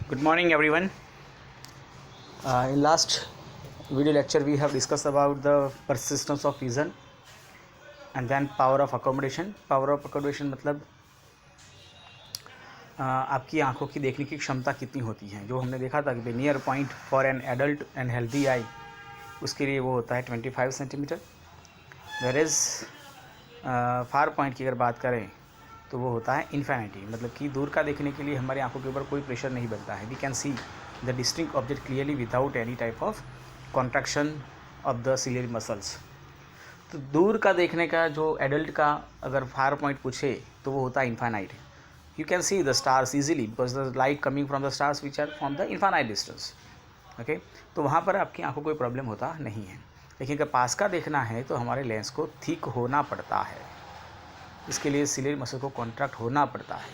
Good morning, everyone. In last video lecture, we have discussed about the persistence of vision and then power of accommodation. Power of accommodation मतलब आपकी आंखों की देखने की क्षमता कितनी होती है। जो हमने देखा था कि near point for an adult and healthy eye, उसके लिए वो होता है 25 centimetre. Where is far point की अगर बात करें तो वो होता है इन्फिनिटी, मतलब कि दूर का देखने के लिए हमारी आंखों के ऊपर कोई प्रेशर नहीं बनता है। We can see the distinct object clearly without any type of contraction of the ciliary muscles. तो दूर का देखने का जो एडल्ट का अगर फार पॉइंट पूछे तो वो होता है infinite. You can see the stars easily because the light coming from the stars which are from the infinite distance. Okay, तो वहाँ पर आपकी आंखों को कोई प्रॉब्लम होता नहीं है। लेकिन अगर पास का देखना है तो हमारे लेंस को थिक होना पड़ता है। इसके लिए सिलियरी मसल को कॉन्ट्रैक्ट होना पड़ता है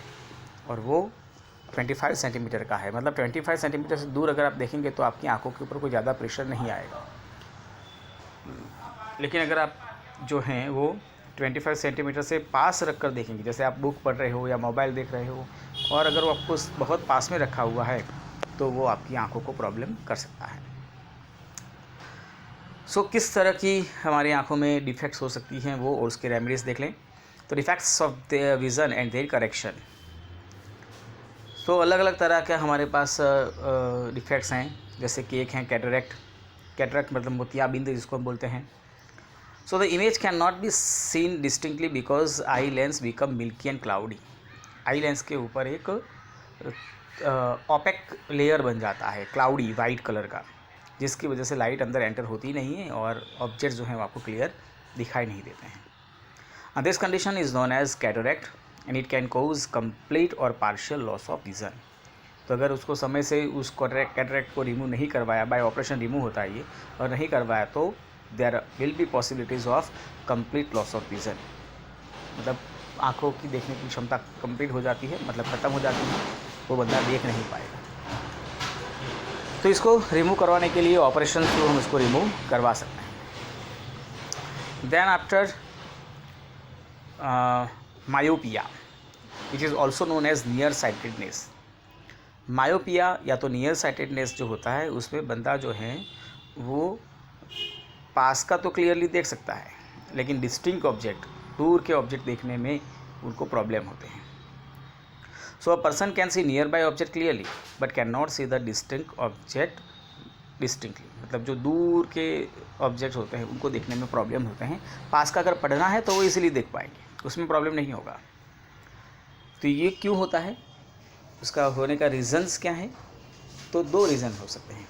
और वो 25 सेंटीमीटर का है। मतलब 25 सेंटीमीटर से दूर अगर आप देखेंगे तो आपकी आंखों के ऊपर कोई ज़्यादा प्रेशर नहीं आएगा। लेकिन अगर आप जो हैं वो 25 सेंटीमीटर से पास रख कर देखेंगे, जैसे आप बुक पढ़ रहे हो या मोबाइल देख रहे हो, और अगर वो आपको बहुत पास में रखा हुआ है तो वो आपकी आंखों को प्रॉब्लम कर सकता है। सो किस तरह की हमारी आंखों में डिफेक्ट्स हो सकती हैं वो और उसके रेमेडीज़ देख लें। तो defects of the vision and their correction. तो अलग अलग तरह के हमारे पास डिफेक्ट्स हैं, जैसे कि एक हैं कैटरेक्ट। कैटरेक्ट मतलब मोतियाबिंद जिसको हम बोलते हैं। So the image can not be seen distinctly because eye lens become milky and cloudy. Eye lens के ऊपर एक ऑपेक लेयर बन जाता है, क्लाउडी वाइट कलर का, जिसकी वजह से लाइट अंदर एंटर होती नहीं है और ऑब्जेक्ट जो हैं वो आपको क्लियर दिखाई नहीं देते हैं। This condition is known as cataract and it can cause complete और पार्शियल लॉस ऑफ विज़न। तो अगर उसको समय से उस कैटरेक्ट को रिमूव नहीं करवाया, बाय ऑपरेशन रिमूव होता है ये, और नहीं करवाया तो there will be possibilities of complete loss of vision. मतलब आँखों की देखने की क्षमता कंप्लीट हो जाती है, मतलब ख़त्म हो जाती है, वो बंदा देख नहीं पाएगा। तो इसको रिमूव करवाने के लिए ऑपरेशन थ्रू हम इसको रिमूव करवा सकते हैं। Then after myopia which is also known as near sightedness. Myopia या तो नियर साइटेडनेस जो होता है उसमें बंदा जो है वो पास का तो क्लियरली देख सकता है, लेकिन डिस्टिंक्ट ऑब्जेक्ट, दूर के ऑब्जेक्ट देखने में उनको प्रॉब्लम होते हैं। So a person can see near by object clearly but can not see the distinct object distinctly. मतलब जो दूर के ऑब्जेक्ट होते हैं उनको देखने में प्रॉब्लम होते हैं। पास का अगर पढ़ना है तो वो इजीली देख पाएंगे, उसमें प्रॉब्लम नहीं होगा। तो ये क्यों होता है, उसका होने का रीज़न्स क्या है? तो दो रीज़न हो सकते हैं।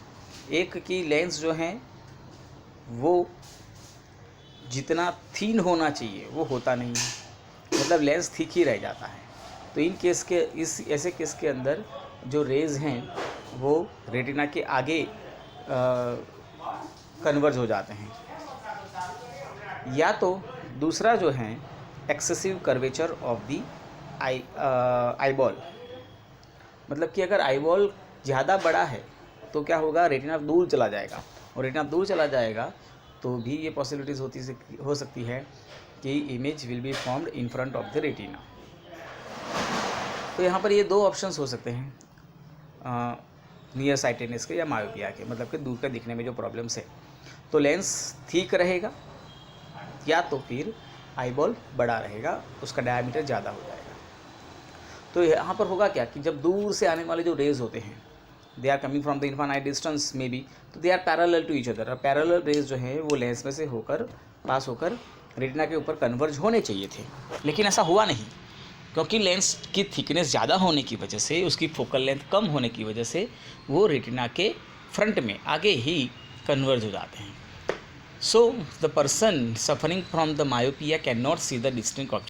एक कि लेंस जो है वो जितना थिन होना चाहिए वो होता नहीं है, मतलब लेंस थिक ही रह जाता है। तो इन केस के इस ऐसे केस के अंदर जो रेज़ हैं वो रेटिना के आगे कन्वर्ज हो जाते हैं। या तो दूसरा जो है excessive curvature of the eyeball. मतलब कि अगर आईबॉल ज़्यादा बड़ा है तो क्या होगा, रेटिना दूर चला जाएगा, और रेटिना दूर चला जाएगा तो भी ये पॉसिबिलिटीज़ हो सकती है कि image will be formed in front of the retina. तो यहाँ पर ये दो ऑप्शंस हो सकते हैं नियर साइटेडनेस के या मायोपिया के, मतलब कि दूर का दिखने में जो प्रॉब्लम्स है। तो लेंस ठीक रहेगा या तो फिर आईबॉल बड़ा रहेगा, उसका डायमीटर ज़्यादा हो जाएगा। तो यहाँ पर होगा क्या कि जब दूर से आने वाले जो रेज होते हैं they are coming from the infinite distance may be, तो they are parallel to each other. Parallel rays जो है वो लेंस में से होकर पास होकर रेटिना के ऊपर कन्वर्ज होने चाहिए थे, लेकिन ऐसा हुआ नहीं, क्योंकि लेंस की थिकनेस ज़्यादा होने की वजह से, उसकी फोकल लेंथ कम होने की वजह से वो रेटिना के फ्रंट में आगे ही कन्वर्ज हो जाते हैं। So the person suffering from the myopia can not see the distinct object.